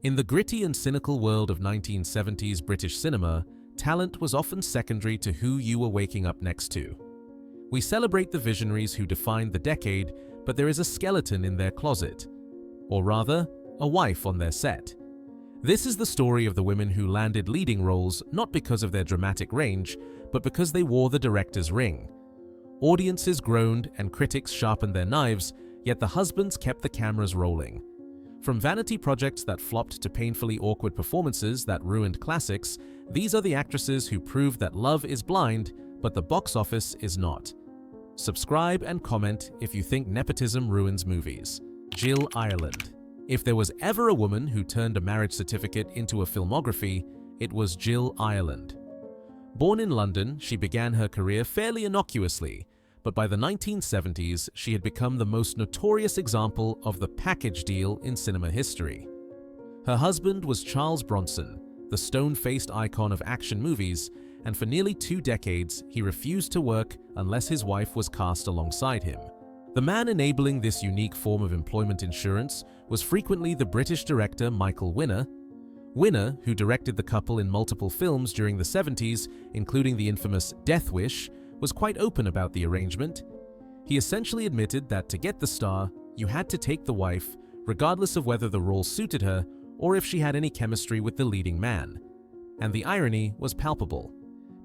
In the gritty and cynical world of 1970s British cinema, talent was often secondary to who you were waking up next to. We celebrate the visionaries who defined the decade, but there is a skeleton in their closet. Or rather, a wife on their set. This is the story of the women who landed leading roles not because of their dramatic range, but because they wore the director's ring. Audiences groaned and critics sharpened their knives, yet the husbands kept the cameras rolling. From vanity projects that flopped to painfully awkward performances that ruined classics, these are the actresses who proved that love is blind, but the box office is not. Subscribe and comment if you think nepotism ruins movies. Jill Ireland. If there was ever a woman who turned a marriage certificate into a filmography, it was Jill Ireland. Born in London, she began her career fairly innocuously, but by the 1970s, she had become the most notorious example of the package deal in cinema history. Her husband was Charles Bronson, the stone-faced icon of action movies, and for nearly 2 decades, he refused to work unless his wife was cast alongside him. The man enabling this unique form of employment insurance was frequently the British director Michael Winner. Winner, who directed the couple in multiple films during the 70s, including the infamous Death Wish, was quite open about the arrangement. He essentially admitted that to get the star, you had to take the wife, regardless of whether the role suited her or if she had any chemistry with the leading man. And the irony was palpable.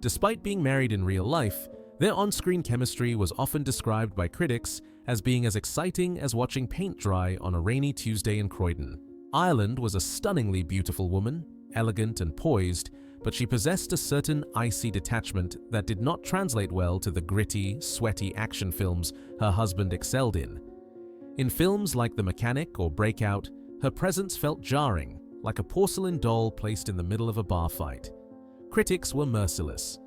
Despite being married in real life, their on-screen chemistry was often described by critics as being as exciting as watching paint dry on a rainy Tuesday in Croydon. Ireland was a stunningly beautiful woman, elegant and poised, but she possessed a certain icy detachment that did not translate well to the gritty, sweaty action films her husband excelled in. In films like The Mechanic or Breakout, her presence felt jarring, like a porcelain doll placed in the middle of a bar fight. Critics were merciless.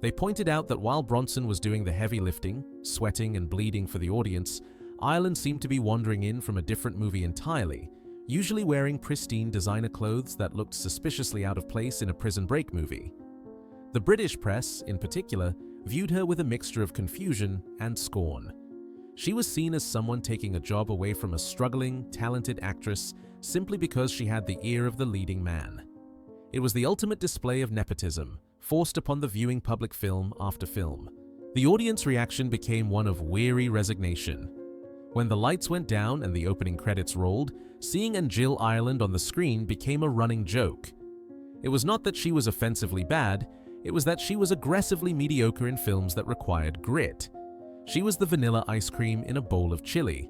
They pointed out that while Bronson was doing the heavy lifting, sweating and bleeding for the audience, Ireland seemed to be wandering in from a different movie entirely, usually wearing pristine designer clothes that looked suspiciously out of place in a Prison Break movie. The British press, in particular, viewed her with a mixture of confusion and scorn. She was seen as someone taking a job away from a struggling, talented actress simply because she had the ear of the leading man. It was the ultimate display of nepotism, forced upon the viewing public film after film. The audience reaction became one of weary resignation. When the lights went down and the opening credits rolled, seeing Jill Ireland on the screen became a running joke. It was not that she was offensively bad, it was that she was aggressively mediocre in films that required grit. She was the vanilla ice cream in a bowl of chili.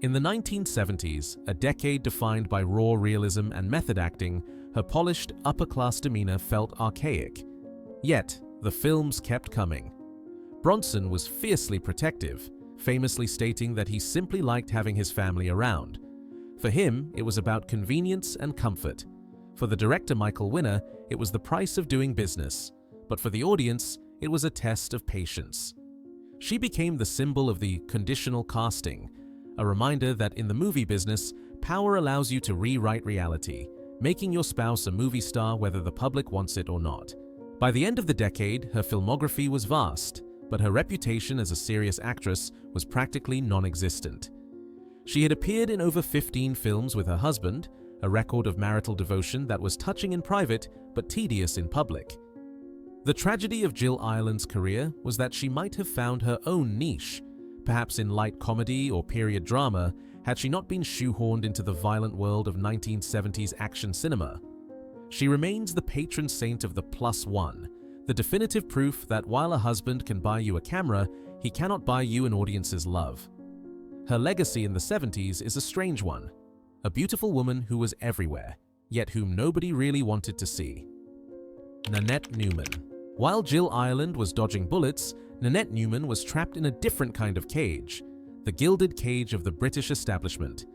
In the 1970s, a decade defined by raw realism and method acting, her polished, upper-class demeanor felt archaic. Yet, the films kept coming. Bronson was fiercely protective, famously stating that he simply liked having his family around. For him, it was about convenience and comfort. For the director Michael Winner, it was the price of doing business. But for the audience, it was a test of patience. She became the symbol of the conditional casting, a reminder that in the movie business, power allows you to rewrite reality, making your spouse a movie star whether the public wants it or not. By the end of the decade, her filmography was vast, but her reputation as a serious actress was practically non-existent. She had appeared in over 15 films with her husband, a record of marital devotion that was touching in private but tedious in public. The tragedy of Jill Ireland's career was that she might have found her own niche, perhaps in light comedy or period drama, had she not been shoehorned into the violent world of 1970s action cinema. She remains the patron saint of the +1, the definitive proof that while a husband can buy you a camera, he cannot buy you an audience's love. Her legacy in the 70s is a strange one, a beautiful woman who was everywhere, yet whom nobody really wanted to see. Nanette Newman. While Jill Ireland was dodging bullets, Nanette Newman was trapped in a different kind of cage, the gilded cage of the British establishment.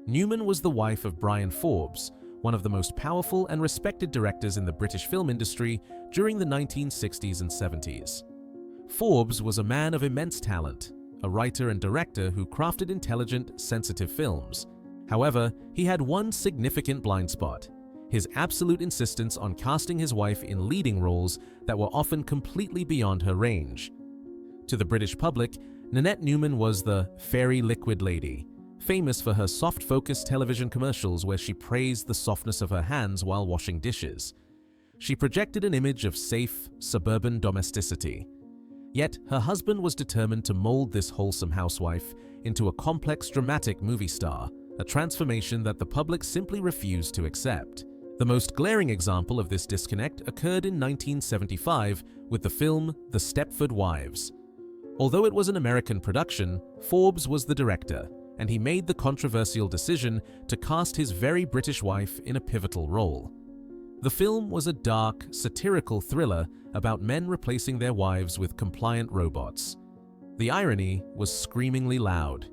Newman was the wife of Brian Forbes, one of the most powerful and respected directors in the British film industry during the 1960s and 70s. Forbes was a man of immense talent, a writer and director who crafted intelligent, sensitive films. However, he had one significant blind spot: his absolute insistence on casting his wife in leading roles that were often completely beyond her range. To the British public, Nanette Newman was the fairy liquid lady, famous for her soft-focused television commercials where she praised the softness of her hands while washing dishes. She projected an image of safe, suburban domesticity. Yet, her husband was determined to mold this wholesome housewife into a complex, dramatic movie star, a transformation that the public simply refused to accept. The most glaring example of this disconnect occurred in 1975 with the film The Stepford Wives. Although it was an American production, Forbes was the director, and he made the controversial decision to cast his very British wife in a pivotal role. The film was a dark, satirical thriller about men replacing their wives with compliant robots. The irony was screamingly loud.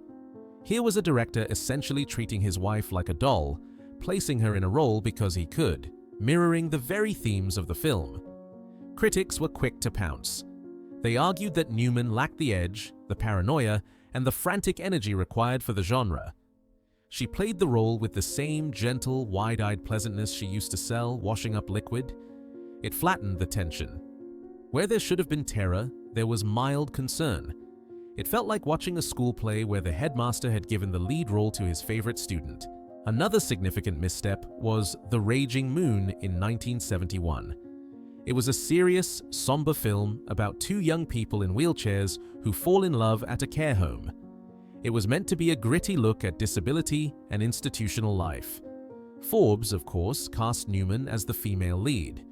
Here was a director essentially treating his wife like a doll, placing her in a role because he could, mirroring the very themes of the film. Critics were quick to pounce. They argued that Newman lacked the edge, the paranoia, and the frantic energy required for the genre. She played the role with the same gentle, wide-eyed pleasantness she used to sell washing up liquid. It flattened the tension. Where there should have been terror, there was mild concern. It felt like watching a school play where the headmaster had given the lead role to his favorite student. Another significant misstep was The Raging Moon in 1971. It was a serious, somber film about two young people in wheelchairs who fall in love at a care home. It was meant to be a gritty look at disability and institutional life. Forbes, of course, cast Newman as the female lead.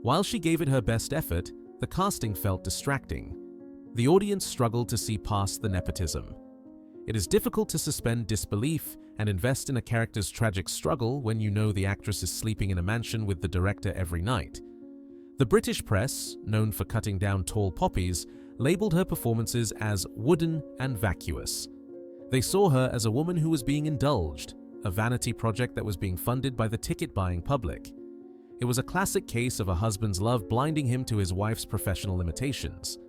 While she gave it her best effort, the casting felt distracting. The audience struggled to see past the nepotism. It is difficult to suspend disbelief and invest in a character's tragic struggle when you know the actress is sleeping in a mansion with the director every night. The British press, known for cutting down tall poppies, labeled her performances as wooden and vacuous. They saw her as a woman who was being indulged, a vanity project that was being funded by the ticket-buying public. It was a classic case of a husband's love blinding him to his wife's professional limitations.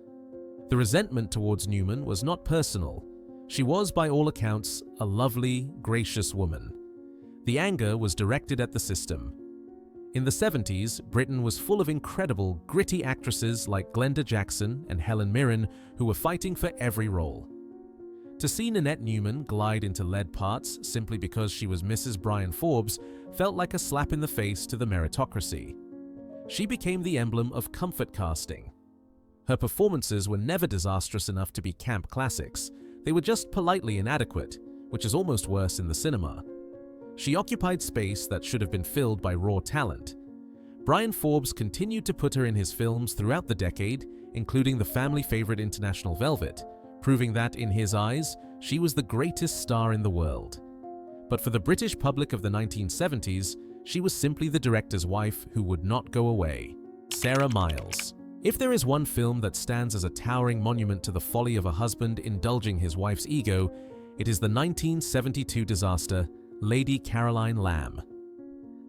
The resentment towards Newman was not personal. She was, by all accounts, a lovely, gracious woman. The anger was directed at the system. In the 70s, Britain was full of incredible, gritty actresses like Glenda Jackson and Helen Mirren who were fighting for every role. To see Nanette Newman glide into lead parts simply because she was Mrs. Brian Forbes felt like a slap in the face to the meritocracy. She became the emblem of comfort casting. Her performances were never disastrous enough to be camp classics. They were just politely inadequate, which is almost worse in the cinema. She occupied space that should have been filled by raw talent. Brian Forbes continued to put her in his films throughout the decade, including the family favorite International Velvet, proving that, in his eyes, she was the greatest star in the world. But for the British public of the 1970s, she was simply the director's wife who would not go away. Sarah Miles. If there is one film that stands as a towering monument to the folly of a husband indulging his wife's ego, it is the 1972 disaster, Lady Caroline Lamb.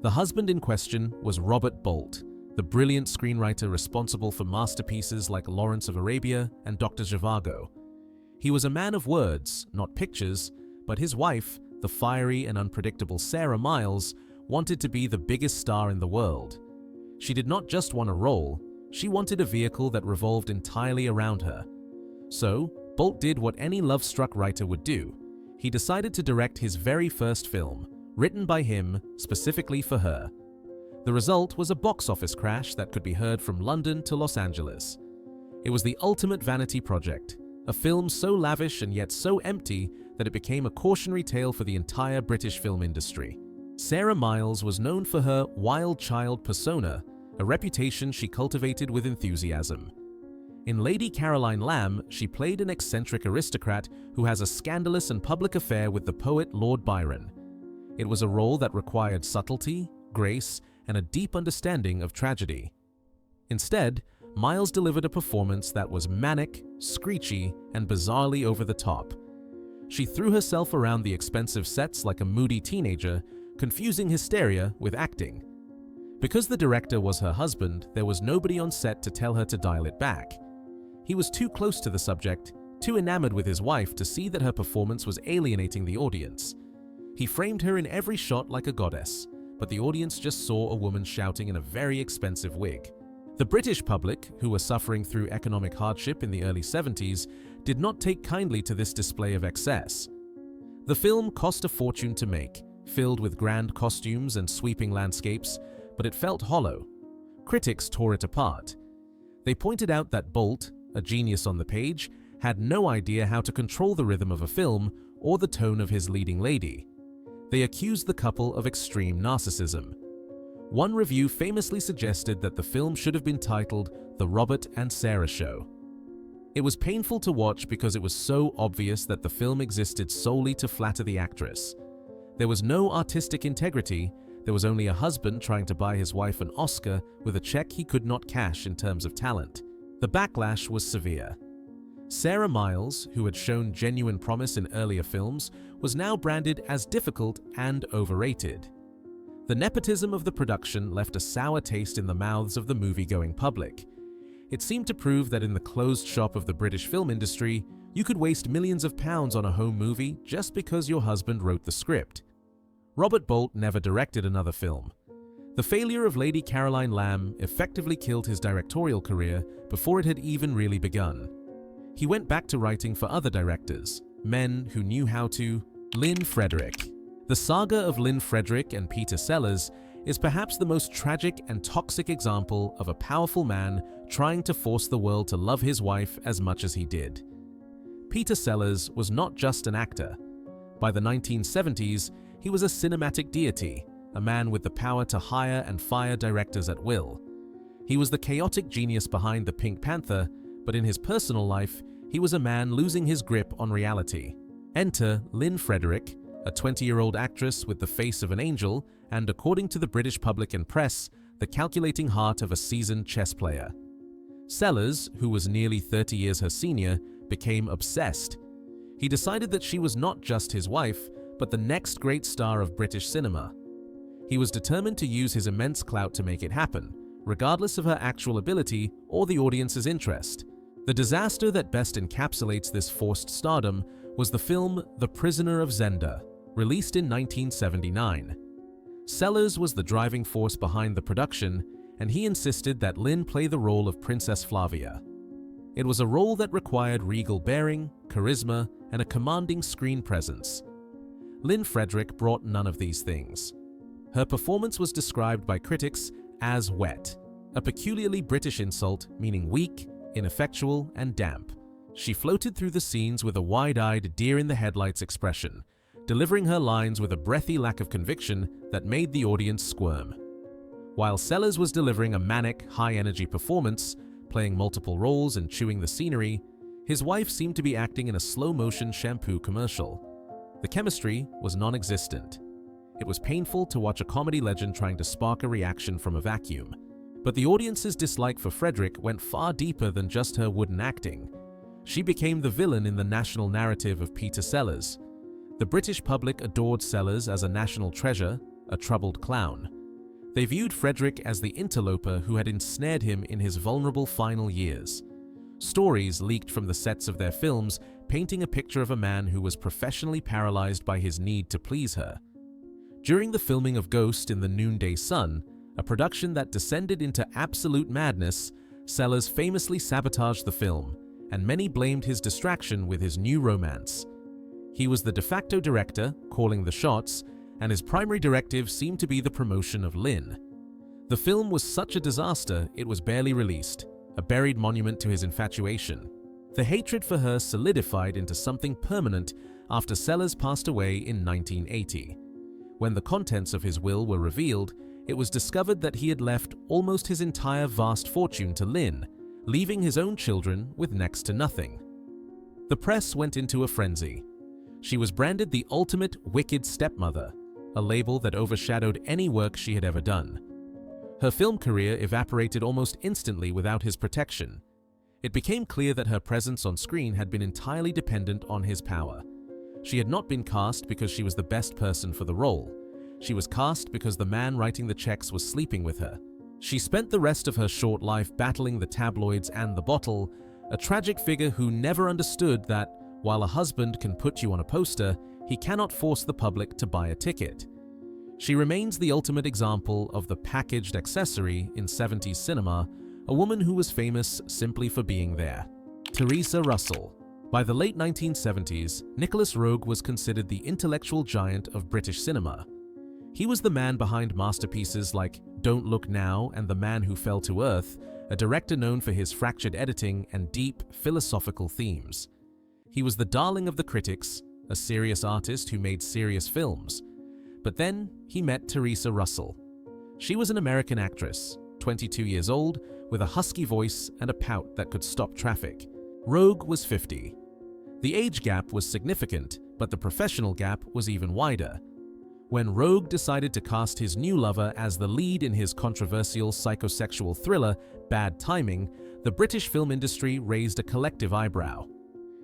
The husband in question was Robert Bolt, the brilliant screenwriter responsible for masterpieces like Lawrence of Arabia and Dr. Zhivago. He was a man of words, not pictures, but his wife, the fiery and unpredictable Sarah Miles, wanted to be the biggest star in the world. She did not just want a role, she wanted a vehicle that revolved entirely around her. So, Bolt did what any love-struck writer would do. He decided to direct his very first film, written by him specifically for her. The result was a box office crash that could be heard from London to Los Angeles. It was the ultimate vanity project, a film so lavish and yet so empty that it became a cautionary tale for the entire British film industry. Sarah Miles was known for her wild child persona, a reputation she cultivated with enthusiasm. In Lady Caroline Lamb, she played an eccentric aristocrat who has a scandalous and public affair with the poet Lord Byron. It was a role that required subtlety, grace, and a deep understanding of tragedy. Instead, Miles delivered a performance that was manic, screechy, and bizarrely over the top. She threw herself around the expensive sets like a moody teenager, confusing hysteria with acting. Because the director was her husband, there was nobody on set to tell her to dial it back. He was too close to the subject, too enamored with his wife to see that her performance was alienating the audience. He framed her in every shot like a goddess, but the audience just saw a woman shouting in a very expensive wig. The British public, who were suffering through economic hardship in the early 70s, did not take kindly to this display of excess. The film cost a fortune to make, filled with grand costumes and sweeping landscapes, but it felt hollow. Critics tore it apart. They pointed out that Bolt, a genius on the page, had no idea how to control the rhythm of a film or the tone of his leading lady. They accused the couple of extreme narcissism. One review famously suggested that the film should have been titled The Robert and Sarah Show. It was painful to watch because it was so obvious that the film existed solely to flatter the actress. There was no artistic integrity. There was only a husband trying to buy his wife an Oscar with a check he could not cash in terms of talent. The backlash was severe. Sarah Miles, who had shown genuine promise in earlier films, was now branded as difficult and overrated. The nepotism of the production left a sour taste in the mouths of the movie-going public. It seemed to prove that in the closed shop of the British film industry, you could waste millions of pounds on a home movie just because your husband wrote the script. Robert Bolt never directed another film. The failure of Lady Caroline Lamb effectively killed his directorial career before it had even really begun. He went back to writing for other directors, men who knew how to. Lynn Frederick. The saga of Lynn Frederick and Peter Sellers is perhaps the most tragic and toxic example of a powerful man trying to force the world to love his wife as much as he did. Peter Sellers was not just an actor. By the 1970s, he was a cinematic deity, a man with the power to hire and fire directors at will. He was the chaotic genius behind the Pink Panther, but in his personal life, he was a man losing his grip on reality. Enter Lynn Frederick, a 20-year-old actress with the face of an angel and, according to the British public and press, the calculating heart of a seasoned chess player. Sellers, who was nearly 30 years her senior, became obsessed. He decided that she was not just his wife, but the next great star of British cinema. He was determined to use his immense clout to make it happen, regardless of her actual ability or the audience's interest. The disaster that best encapsulates this forced stardom was the film The Prisoner of Zenda, released in 1979. Sellers was the driving force behind the production, and he insisted that Lynn play the role of Princess Flavia. It was a role that required regal bearing, charisma, and a commanding screen presence. Lynn Frederick brought none of these things. Her performance was described by critics as wet, a peculiarly British insult meaning weak, ineffectual, and damp. She floated through the scenes with a wide-eyed deer-in-the-headlights expression, delivering her lines with a breathy lack of conviction that made the audience squirm. While Sellers was delivering a manic, high-energy performance, playing multiple roles and chewing the scenery, his wife seemed to be acting in a slow-motion shampoo commercial. The chemistry was non-existent. It was painful to watch a comedy legend trying to spark a reaction from a vacuum. But the audience's dislike for Frederick went far deeper than just her wooden acting. She became the villain in the national narrative of Peter Sellers. The British public adored Sellers as a national treasure, a troubled clown. They viewed Frederick as the interloper who had ensnared him in his vulnerable final years. Stories leaked from the sets of their films painting a picture of a man who was professionally paralyzed by his need to please her. During the filming of Ghost in the Noonday Sun, a production that descended into absolute madness, Sellers famously sabotaged the film, and many blamed his distraction with his new romance. He was the de facto director, calling the shots, and his primary directive seemed to be the promotion of Lynn. The film was such a disaster it was barely released, a buried monument to his infatuation. The hatred for her solidified into something permanent after Sellers passed away in 1980. When the contents of his will were revealed, it was discovered that he had left almost his entire vast fortune to Lynn, leaving his own children with next to nothing. The press went into a frenzy. She was branded the ultimate wicked stepmother, a label that overshadowed any work she had ever done. Her film career evaporated almost instantly without his protection. It became clear that her presence on screen had been entirely dependent on his power. She had not been cast because she was the best person for the role. She was cast because the man writing the checks was sleeping with her. She spent the rest of her short life battling the tabloids and the bottle, a tragic figure who never understood that, while a husband can put you on a poster, he cannot force the public to buy a ticket. She remains the ultimate example of the packaged accessory in 70s cinema, a woman who was famous simply for being there. Teresa Russell. By the late 1970s, Nicholas Roeg was considered the intellectual giant of British cinema. He was the man behind masterpieces like Don't Look Now and The Man Who Fell to Earth, a director known for his fractured editing and deep philosophical themes. He was the darling of the critics, a serious artist who made serious films. But then he met Theresa Russell. She was an American actress, 22 years old, with a husky voice and a pout that could stop traffic. Roeg was 50. The age gap was significant, but the professional gap was even wider. When Roeg decided to cast his new lover as the lead in his controversial psychosexual thriller, Bad Timing, the British film industry raised a collective eyebrow.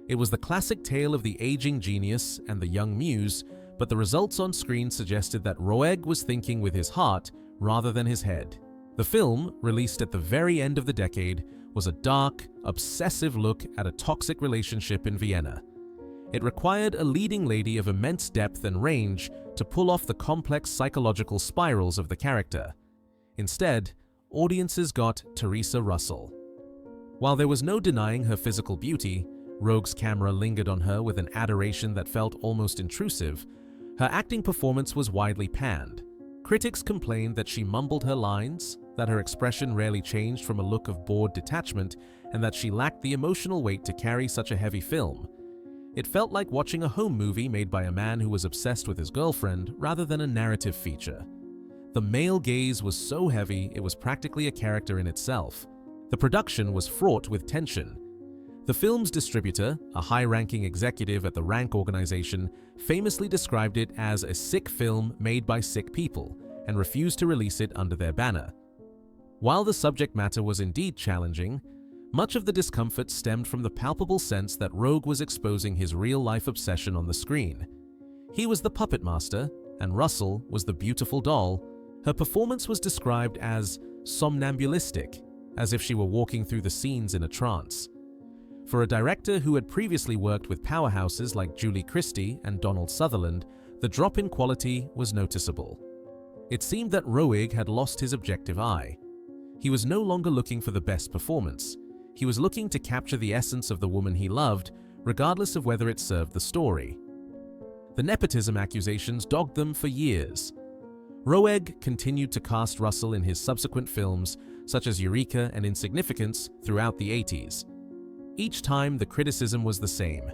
It was the classic tale of the aging genius and the young muse, but the results on screen suggested that Roeg was thinking with his heart rather than his head. The film, released at the very end of the decade, was a dark, obsessive look at a toxic relationship in Vienna. It required a leading lady of immense depth and range to pull off the complex psychological spirals of the character. Instead, audiences got Theresa Russell. While there was no denying her physical beauty, Roeg's camera lingered on her with an adoration that felt almost intrusive. Her acting performance was widely panned. Critics complained that she mumbled her lines, that her expression rarely changed from a look of bored detachment, and that she lacked the emotional weight to carry such a heavy film. It felt like watching a home movie made by a man who was obsessed with his girlfriend rather than a narrative feature. The male gaze was so heavy it was practically a character in itself. The production was fraught with tension. The film's distributor, a high-ranking executive at the Rank organization, famously described it as a sick film made by sick people and refused to release it under their banner. While the subject matter was indeed challenging, much of the discomfort stemmed from the palpable sense that Roeg was exposing his real-life obsession on the screen. He was the puppet master, and Russell was the beautiful doll. Her performance was described as somnambulistic, as if she were walking through the scenes in a trance. For a director who had previously worked with powerhouses like Julie Christie and Donald Sutherland, the drop in quality was noticeable. It seemed that Roeg had lost his objective eye. He was no longer looking for the best performance. He was looking to capture the essence of the woman he loved, regardless of whether it served the story. The nepotism accusations dogged them for years. Roeg continued to cast Russell in his subsequent films, such as Eureka and Insignificance, throughout the 80s. Each time, the criticism was the same.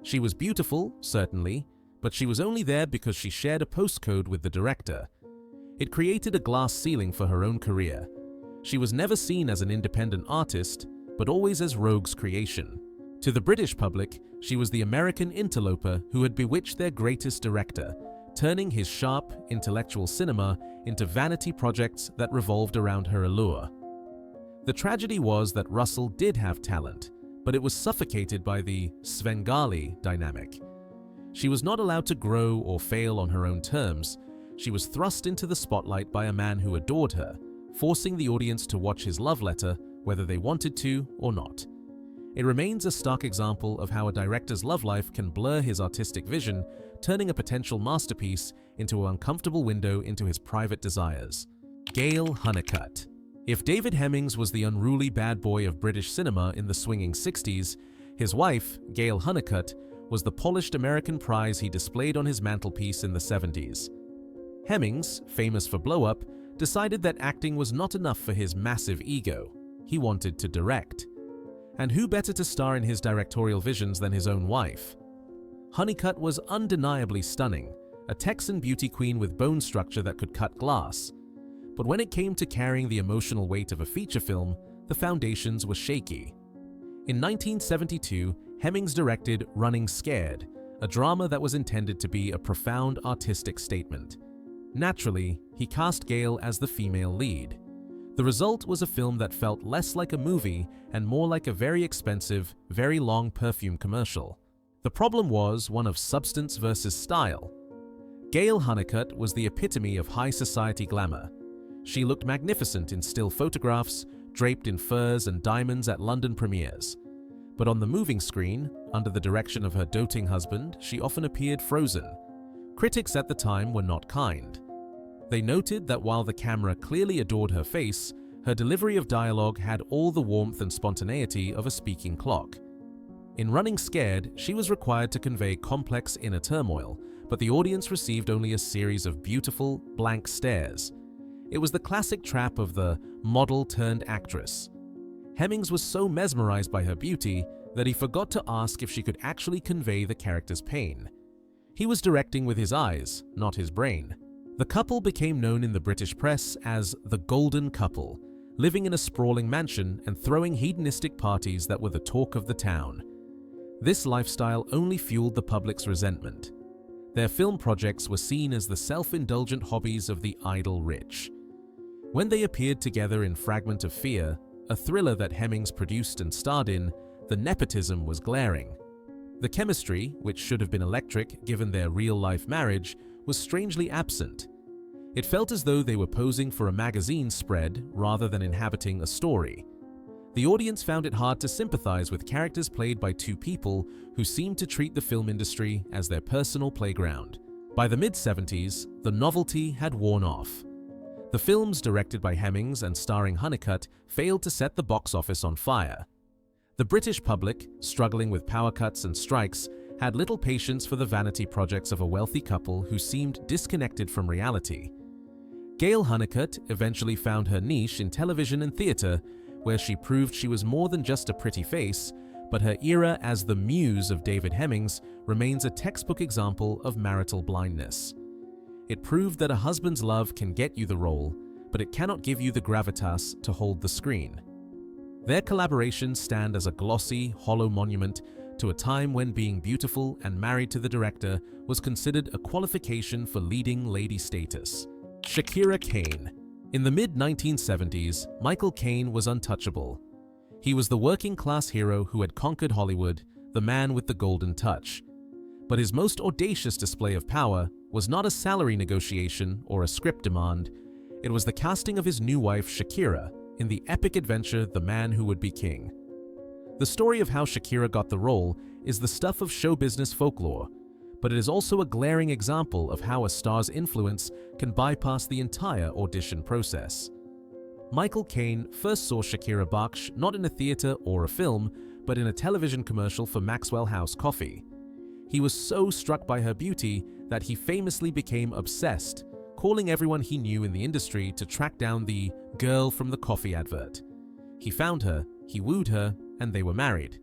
She was beautiful, certainly, but she was only there because she shared a postcode with the director. It created a glass ceiling for her own career. She was never seen as an independent artist, but always as Roeg's creation. To the British public, she was the American interloper who had bewitched their greatest director, turning his sharp, intellectual cinema into vanity projects that revolved around her allure. The tragedy was that Russell did have talent, but it was suffocated by the Svengali dynamic. She was not allowed to grow or fail on her own terms. She was thrust into the spotlight by a man who adored her, forcing the audience to watch his love letter whether they wanted to or not. It remains a stark example of how a director's love life can blur his artistic vision, turning a potential masterpiece into an uncomfortable window into his private desires. Gail Hunnicutt. If David Hemmings was the unruly bad boy of British cinema in the swinging 60s, his wife, Gail Hunnicutt, was the polished American prize he displayed on his mantelpiece in the 70s. Hemmings, famous for Blow Up, decided that acting was not enough for his massive ego. He wanted to direct. And who better to star in his directorial visions than his own wife? Hunnicutt was undeniably stunning, a Texan beauty queen with bone structure that could cut glass. But when it came to carrying the emotional weight of a feature film, the foundations were shaky. In 1972, Hemmings directed Running Scared, a drama that was intended to be a profound artistic statement. Naturally, he cast Gail as the female lead. The result was a film that felt less like a movie and more like a very expensive, very long perfume commercial. The problem was one of substance versus style. Gail Hunnicutt was the epitome of high society glamour. She looked magnificent in still photographs, draped in furs and diamonds at London premieres. But on the moving screen, under the direction of her doting husband, she often appeared frozen. Critics at the time were not kind. They noted that while the camera clearly adored her face, her delivery of dialogue had all the warmth and spontaneity of a speaking clock. In Running Scared, she was required to convey complex inner turmoil, but the audience received only a series of beautiful, blank stares. It was the classic trap of the model-turned-actress. Hemmings was so mesmerized by her beauty that he forgot to ask if she could actually convey the character's pain. He was directing with his eyes, not his brain. The couple became known in the British press as the Golden Couple, living in a sprawling mansion and throwing hedonistic parties that were the talk of the town. This lifestyle only fueled the public's resentment. Their film projects were seen as the self-indulgent hobbies of the idle rich. When they appeared together in Fragment of Fear, a thriller that Hemmings produced and starred in, the nepotism was glaring. The chemistry, which should have been electric given their real-life marriage, was strangely absent. It felt as though they were posing for a magazine spread rather than inhabiting a story. The audience found it hard to sympathize with characters played by two people who seemed to treat the film industry as their personal playground. By the mid-70s, the novelty had worn off. The films directed by Hemmings and starring Hunnicutt failed to set the box office on fire. The British public, struggling with power cuts and strikes, had little patience for the vanity projects of a wealthy couple who seemed disconnected from reality. Gail Hunnicutt eventually found her niche in television and theater, where she proved she was more than just a pretty face, but her era as the muse of David Hemmings remains a textbook example of marital blindness. It proved that a husband's love can get you the role, but it cannot give you the gravitas to hold the screen. Their collaborations stand as a glossy, hollow monument to a time when being beautiful and married to the director was considered a qualification for leading lady status. Shakira Cain. In the mid-1970s, Michael Caine was untouchable. He was the working-class hero who had conquered Hollywood, the man with the golden touch. But his most audacious display of power was not a salary negotiation or a script demand. It was the casting of his new wife, Shakira, in the epic adventure The Man Who Would Be King. The story of how Shakira got the role is the stuff of show business folklore, but it is also a glaring example of how a star's influence can bypass the entire audition process. Michael Caine first saw Shakira Baksh not in a theater or a film, but in a television commercial for Maxwell House Coffee. He was so struck by her beauty that he famously became obsessed, calling everyone he knew in the industry to track down the girl from the coffee advert. He found her, he wooed her, and they were married.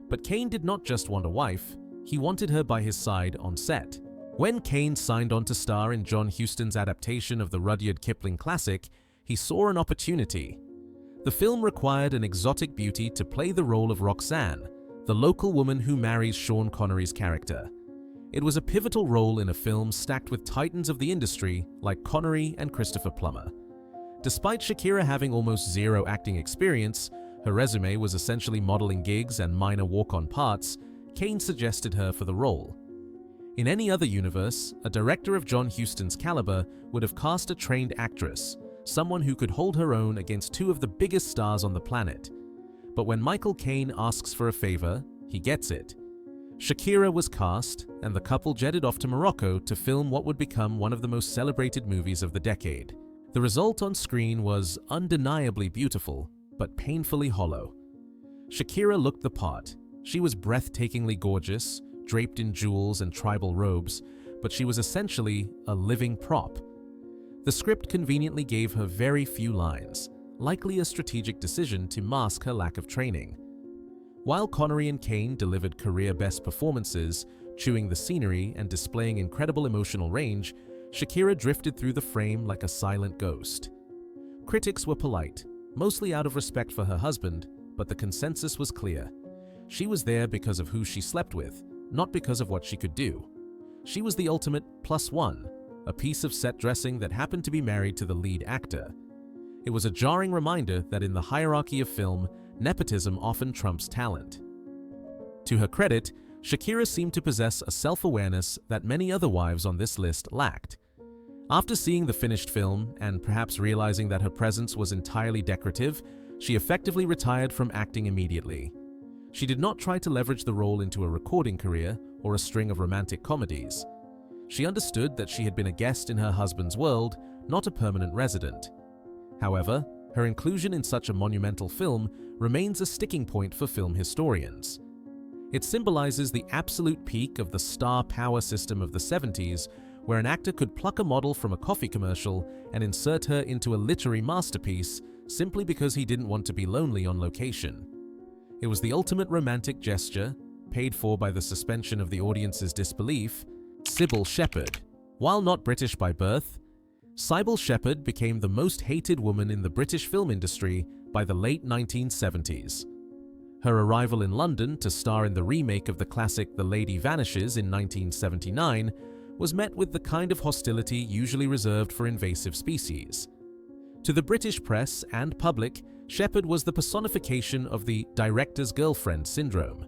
But Caine did not just want a wife, he wanted her by his side on set. When Caine signed on to star in John Huston's adaptation of the Rudyard Kipling classic, he saw an opportunity. The film required an exotic beauty to play the role of Roxanne, the local woman who marries Sean Connery's character. It was a pivotal role in a film stacked with titans of the industry like Connery and Christopher Plummer. Despite Shakira having almost zero acting experience, her resume was essentially modeling gigs and minor walk-on parts. Caine suggested her for the role. In any other universe, a director of John Huston's caliber would have cast a trained actress, someone who could hold her own against two of the biggest stars on the planet. But when Michael Caine asks for a favor, he gets it. Shakira was cast, and the couple jetted off to Morocco to film what would become one of the most celebrated movies of the decade. The result on screen was undeniably beautiful, but painfully hollow. Shakira looked the part. She was breathtakingly gorgeous, draped in jewels and tribal robes, but she was essentially a living prop. The script conveniently gave her very few lines, likely a strategic decision to mask her lack of training. While Connery and Caine delivered career-best performances, chewing the scenery and displaying incredible emotional range, Shakira drifted through the frame like a silent ghost. Critics were polite, mostly out of respect for her husband, but the consensus was clear. She was there because of who she slept with, not because of what she could do. She was the ultimate +1, a piece of set dressing that happened to be married to the lead actor. It was a jarring reminder that in the hierarchy of film, nepotism often trumps talent. To her credit, Shakira seemed to possess a self-awareness that many other wives on this list lacked. After seeing the finished film, and perhaps realizing that her presence was entirely decorative, she effectively retired from acting immediately. She did not try to leverage the role into a recording career or a string of romantic comedies. She understood that she had been a guest in her husband's world, not a permanent resident. However, her inclusion in such a monumental film remains a sticking point for film historians. It symbolizes the absolute peak of the star power system of the 70s, where an actor could pluck a model from a coffee commercial and insert her into a literary masterpiece simply because he didn't want to be lonely on location. It was the ultimate romantic gesture, paid for by the suspension of the audience's disbelief. Sybil Shepherd. While not British by birth, Sybil Shepherd became the most hated woman in the British film industry by the late 1970s. Her arrival in London to star in the remake of the classic The Lady Vanishes in 1979 was met with the kind of hostility usually reserved for invasive species. To the British press and public, Shepherd was the personification of the director's girlfriend syndrome.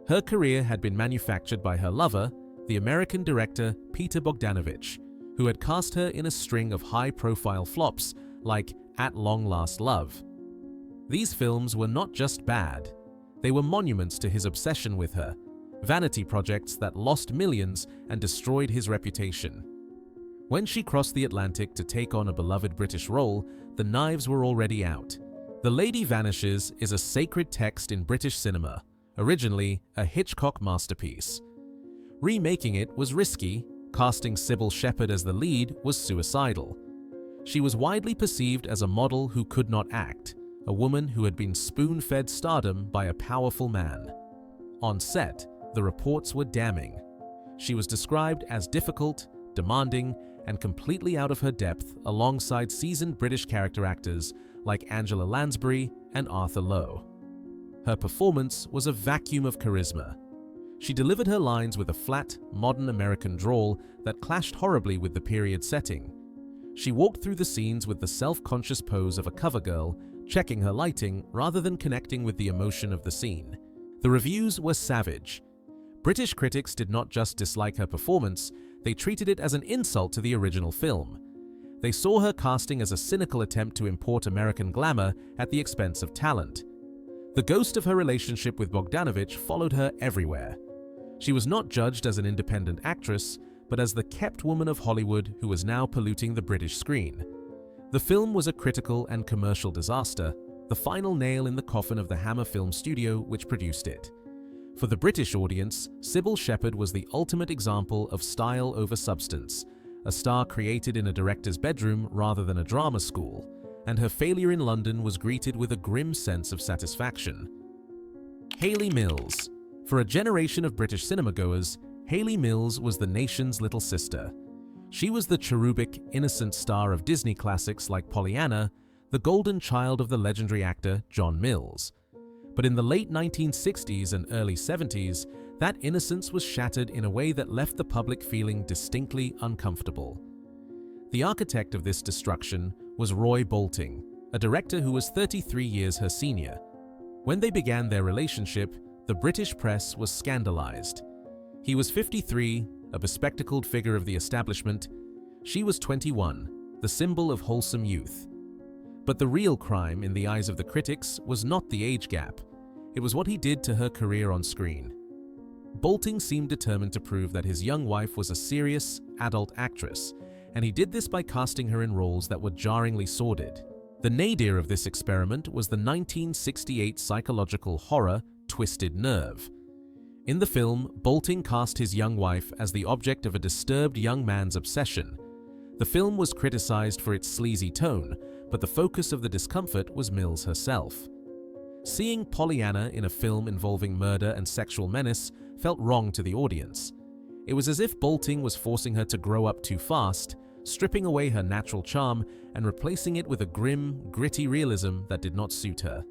Her career had been manufactured by her lover, the American director Peter Bogdanovich, who had cast her in a string of high-profile flops like At Long Last Love. These films were not just bad, they were monuments to his obsession with her, vanity projects that lost millions and destroyed his reputation. When she crossed the Atlantic to take on a beloved British role, the knives were already out. The Lady Vanishes is a sacred text in British cinema, originally a Hitchcock masterpiece. Remaking it was risky. Casting Sybil Shepherd as the lead was suicidal. She was widely perceived as a model who could not act, a woman who had been spoon-fed stardom by a powerful man. On set, the reports were damning. She was described as difficult, demanding, and completely out of her depth alongside seasoned British character actors like Angela Lansbury and Arthur Lowe. Her performance was a vacuum of charisma. She delivered her lines with a flat, modern American drawl that clashed horribly with the period setting. She walked through the scenes with the self-conscious pose of a cover girl, checking her lighting rather than connecting with the emotion of the scene. The reviews were savage. British critics did not just dislike her performance, they treated it as an insult to the original film. They saw her casting as a cynical attempt to import American glamour at the expense of talent. The ghost of her relationship with Bogdanovich followed her everywhere. She was not judged as an independent actress, but as the kept woman of Hollywood who was now polluting the British screen. The film was a critical and commercial disaster, the final nail in the coffin of the Hammer Film Studio which produced it. For the British audience, Sybil Shepherd was the ultimate example of style over substance, a star created in a director's bedroom rather than a drama school, and her failure in London was greeted with a grim sense of satisfaction. Hayley Mills. For a generation of British cinemagoers, Hayley Mills was the nation's little sister. She was the cherubic, innocent star of Disney classics like Pollyanna, the golden child of the legendary actor John Mills. But in the late 1960s and early 70s, that innocence was shattered in a way that left the public feeling distinctly uncomfortable. The architect of this destruction was Roy Bolting, a director who was 33 years her senior. When they began their relationship, the British press was scandalized. He was 53, a bespectacled figure of the establishment. She was 21, the symbol of wholesome youth. But the real crime in the eyes of the critics was not the age gap. It was what he did to her career on screen. Bolting seemed determined to prove that his young wife was a serious, adult actress, and he did this by casting her in roles that were jarringly sordid. The nadir of this experiment was the 1968 psychological horror Twisted Nerve. In the film, Bolting cast his young wife as the object of a disturbed young man's obsession. The film was criticized for its sleazy tone, but the focus of the discomfort was Mills herself. Seeing Pollyanna in a film involving murder and sexual menace felt wrong to the audience. It was as if Bolting was forcing her to grow up too fast, stripping away her natural charm and replacing it with a grim, gritty realism that did not suit her.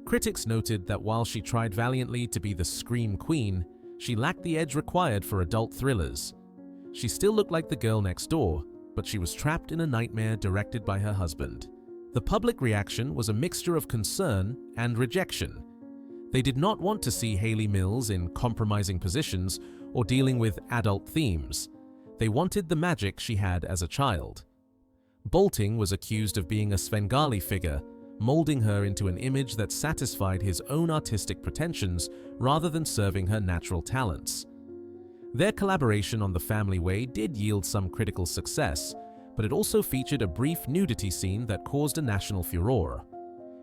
Critics noted that while she tried valiantly to be the scream queen, she lacked the edge required for adult thrillers. She still looked like the girl next door, but she was trapped in a nightmare directed by her husband. The public reaction was a mixture of concern and rejection. They did not want to see Hayley Mills in compromising positions or dealing with adult themes. They wanted the magic she had as a child. Bolting was accused of being a Svengali figure, molding her into an image that satisfied his own artistic pretensions rather than serving her natural talents. Their collaboration on The Family Way did yield some critical success, but it also featured a brief nudity scene that caused a national furore.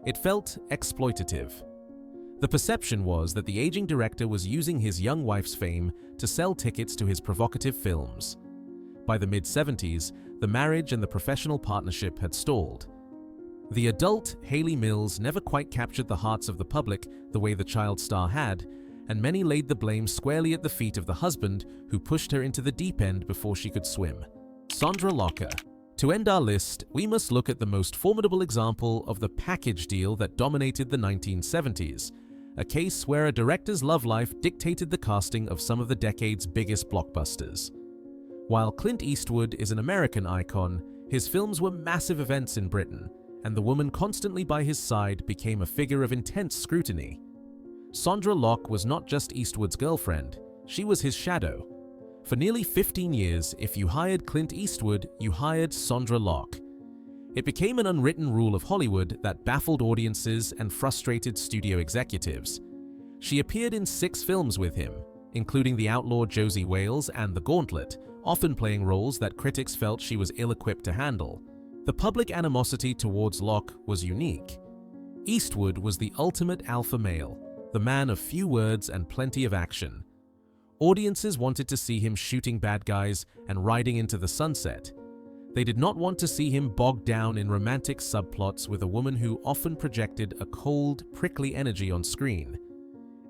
It felt exploitative. The perception was that the aging director was using his young wife's fame to sell tickets to his provocative films. By the mid-70s, the marriage and the professional partnership had stalled. The adult Hayley Mills never quite captured the hearts of the public the way the child star had, and many laid the blame squarely at the feet of the husband who pushed her into the deep end before she could swim. Sondra Locker. To end our list, we must look at the most formidable example of the package deal that dominated the 1970s, a case where a director's love life dictated the casting of some of the decade's biggest blockbusters. While Clint Eastwood is an American icon, his films were massive events in Britain, and the woman constantly by his side became a figure of intense scrutiny. Sondra Locke was not just Eastwood's girlfriend, she was his shadow. For nearly 15 years, if you hired Clint Eastwood, you hired Sondra Locke. It became an unwritten rule of Hollywood that baffled audiences and frustrated studio executives. She appeared in 6 films with him, including The Outlaw Josie Wales and The Gauntlet, often playing roles that critics felt she was ill-equipped to handle. The public animosity towards Locke was unique. Eastwood was the ultimate alpha male, the man of few words and plenty of action. Audiences wanted to see him shooting bad guys and riding into the sunset. They did not want to see him bogged down in romantic subplots with a woman who often projected a cold, prickly energy on screen.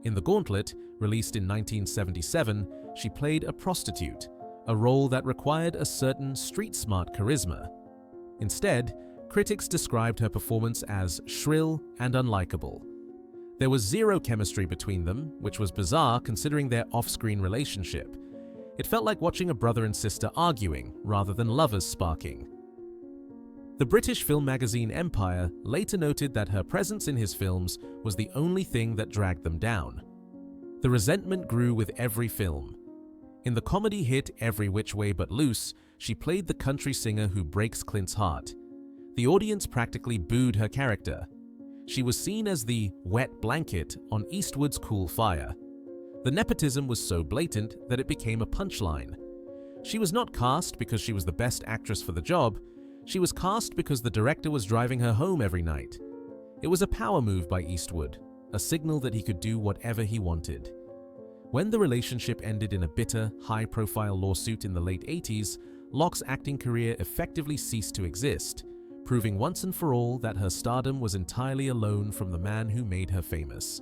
In The Gauntlet, released in 1977, she played a prostitute, a role that required a certain street-smart charisma. Instead, critics described her performance as shrill and unlikable. There was zero chemistry between them, which was bizarre considering their off-screen relationship. It felt like watching a brother and sister arguing, rather than lovers sparking. The British film magazine Empire later noted that her presence in his films was the only thing that dragged them down. The resentment grew with every film. In the comedy hit Every Which Way But Loose, she played the country singer who breaks Clint's heart. The audience practically booed her character. She was seen as the wet blanket on Eastwood's cool fire. The nepotism was so blatant that it became a punchline. She was not cast because she was the best actress for the job. She was cast because the director was driving her home every night. It was a power move by Eastwood, a signal that he could do whatever he wanted. When the relationship ended in a bitter, high-profile lawsuit in the late 80s, Locke's acting career effectively ceased to exist, proving once and for all that her stardom was entirely alone from the man who made her famous.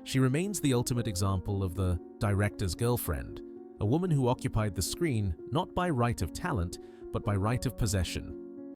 She remains the ultimate example of the director's girlfriend, a woman who occupied the screen not by right of talent, but by right of possession.